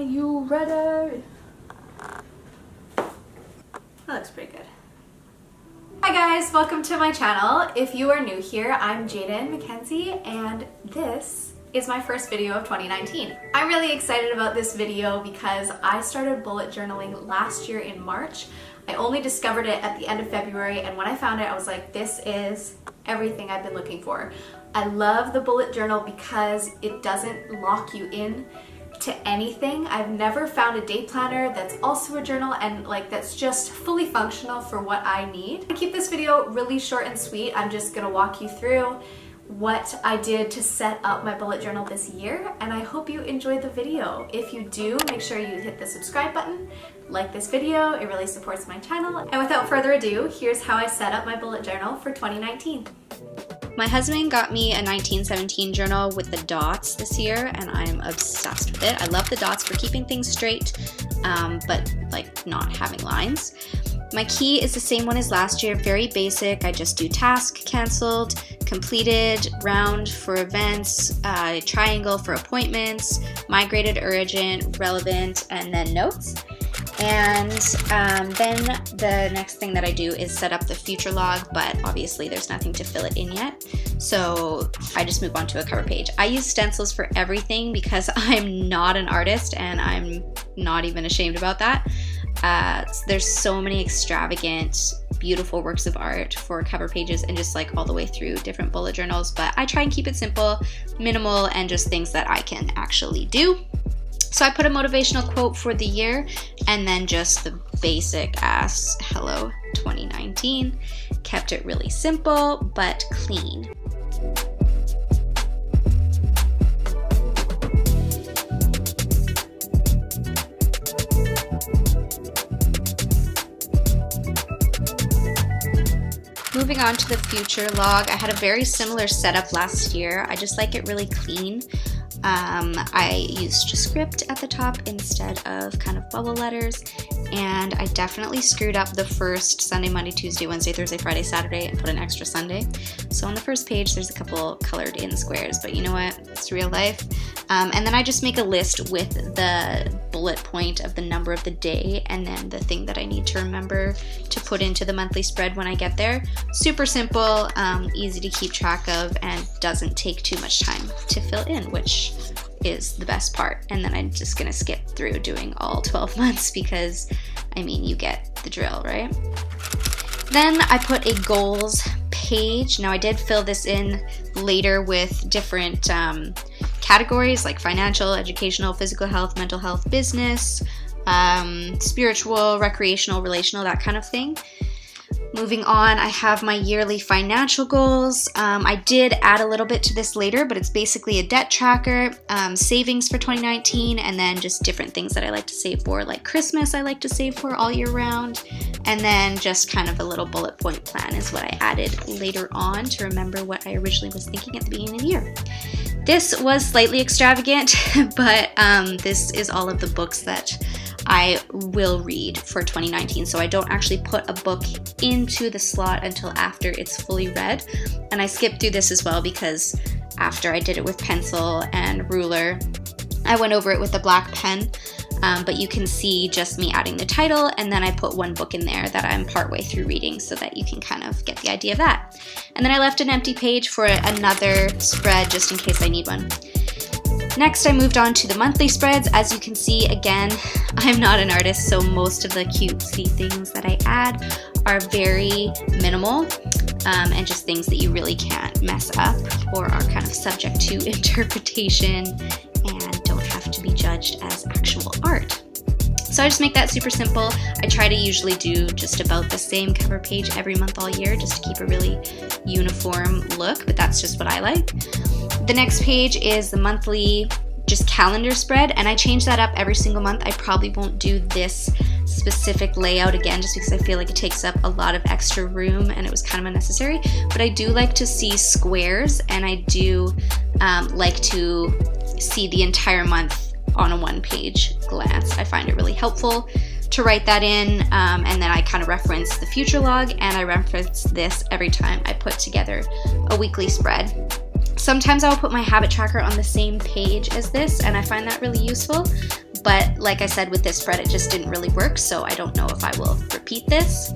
you ready? That looks pretty good. Hi guys, welcome to my channel. If you are new here, I'm Jaedyn Mackenzie, and this is my first video of 2019. I'm really excited about this video because I started bullet journaling last year in March. I only discovered it at the end of February, and when I found it, I was like, this is everything I've been looking for. I love the bullet journal because it doesn't lock you in to anything. I've never found a day planner that's also a journal and that's just fully functional for what I need. To keep this video really short and sweet, I'm just gonna walk you through what I did to set up my bullet journal this year, and I hope you enjoyed the video. If you do, make sure you hit the subscribe button, like this video, it really supports my channel. And without further ado, here's how I set up my bullet journal for 2019. My husband got me a 1917 journal with the dots this year, and I'm obsessed with it. I love the dots for keeping things straight, but not having lines. My key is the same one as last year, very basic. I just do task, canceled, completed, round for events, triangle for appointments, migrated, urgent, relevant, and then notes. And then the next thing that I do is set up the future log, but obviously there's nothing to fill it in yet. So I just move on to a cover page. I use stencils for everything because I'm not an artist, and I'm not even ashamed about that. There's so many extravagant, beautiful works of art for cover pages and just all the way through different bullet journals, but I try and keep it simple, minimal, and just things that I can actually do. So I put a motivational quote for the year, and then just the basic ass hello 2019. Kept it really simple but clean. Moving on to the future log, I had a very similar setup last year. I just like it really clean. I used script at the top instead of kind of bubble letters, and I definitely screwed up the first Sunday, Monday, Tuesday, Wednesday, Thursday, Friday, Saturday, and put an extra Sunday. So on the first page there's a couple colored in squares, but you know what, it's real life. And then I just make a list with the bullet point of the number of the day and then the thing that I need to remember to put into the monthly spread when I get there. Super simple, easy to keep track of, and doesn't take too much time to fill in, which is the best part. And then I'm just gonna skip through doing all 12 months because, I mean, you get the drill, right? Then I put a goals page. Now I did fill this in later with different categories like financial, educational, physical health, mental health, business, spiritual, recreational, relational, that kind of thing. Moving on, I have my yearly financial goals. I did add a little bit to this later, but it's basically a debt tracker, savings for 2019, and then just different things that I like to save for, like Christmas I like to save for all year round, and then just kind of a little bullet point plan is what I added later on to remember what I originally was thinking at the beginning of the year. This was slightly extravagant, but this is all of the books that I will read for 2019. So I don't actually put a book into the slot until after it's fully read. And I skipped through this as well because after I did it with pencil and ruler, I went over it with a black pen. But you can see just me adding the title, and then I put one book in there that I'm partway through reading so that you can kind of get the idea of that. And then I left an empty page for another spread just in case I need one. Next, I moved on to the monthly spreads. As you can see, again, I'm not an artist, so most of the cutesy things that I add are very minimal and just things that you really can't mess up or are kind of subject to interpretation and don't have to be judged as actual art. So I just make that super simple. I try to usually do just about the same cover page every month all year just to keep a really uniform look, but that's just what I like. The next page is the monthly just calendar spread, and I change that up every single month. I probably won't do this specific layout again just because I feel like it takes up a lot of extra room and it was kind of unnecessary, but I do like to see squares, and I do like to see the entire month on a one-page glance. I find it really helpful to write that in, and then I kind of reference the future log, and I reference this every time I put together a weekly spread. Sometimes I'll put my habit tracker on the same page as this, and I find that really useful, but like I said, with this spread, it just didn't really work, so I don't know if I will repeat this.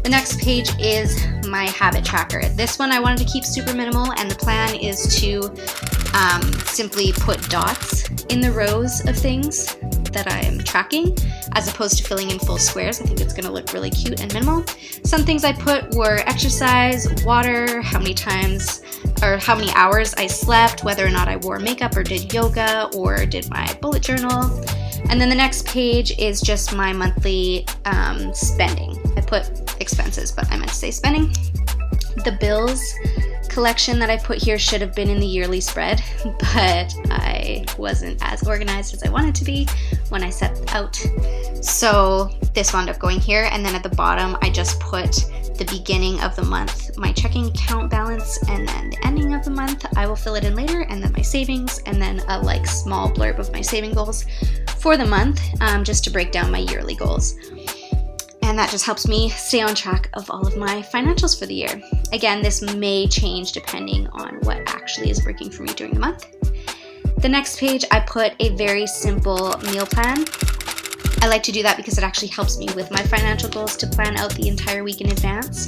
The next page is my habit tracker. This one I wanted to keep super minimal, and the plan is to simply put dots in the rows of things that I am tracking, as opposed to filling in full squares. I think it's gonna look really cute and minimal. Some things I put were exercise, water, how many times or how many hours I slept, whether or not I wore makeup or did yoga or did my bullet journal. And then the next page is just my monthly spending. I put expenses, but I meant to say spending. The bills collection that I put here should have been in the yearly spread, but I wasn't as organized as I wanted to be when I set out. So this wound up going here, and then at the bottom I just put the beginning of the month, my checking account balance, and then the ending of the month I will fill it in later, and then my savings, and then a like small blurb of my saving goals for the month, just to break down my yearly goals. And that just helps me stay on track of all of my financials for the year. Again, this may change depending on what actually is working for me during the month. The next page, I put a very simple meal plan. I like to do that because it actually helps me with my financial goals to plan out the entire week in advance.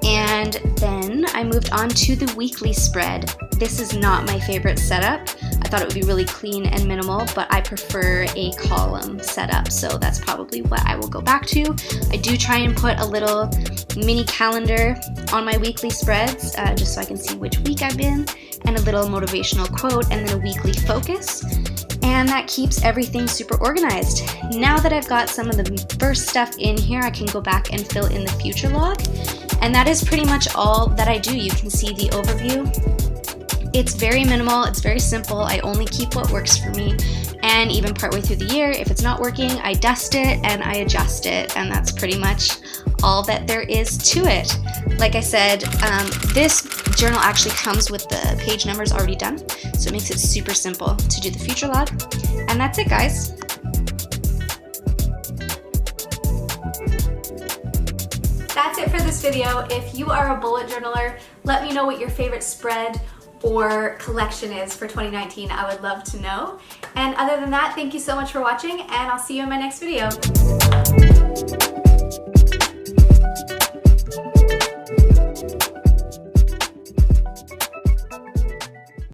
And then I moved on to the weekly spread. This is not my favorite setup. I thought it would be really clean and minimal, but I prefer a column setup, so that's probably what I will go back to. I do try and put a little mini calendar on my weekly spreads, just so I can see which week I'm in, and a little motivational quote, and then a weekly focus. And that keeps everything super organized. Now that I've got some of the first stuff in here, I can go back and fill in the future log. And that is pretty much all that I do. You can see the overview. It's very minimal, it's very simple. I only keep what works for me. And even partway through the year, if it's not working, I dust it and I adjust it. And that's pretty much all that there is to it. Like I said, this journal actually comes with the page numbers already done, so it makes it super simple to do the future log. And that's it, guys. That's it for this video. If you are a bullet journaler, let me know what your favorite spread or collection is for 2019. I would love to know. And other than that, thank you so much for watching, and I'll see you in my next video.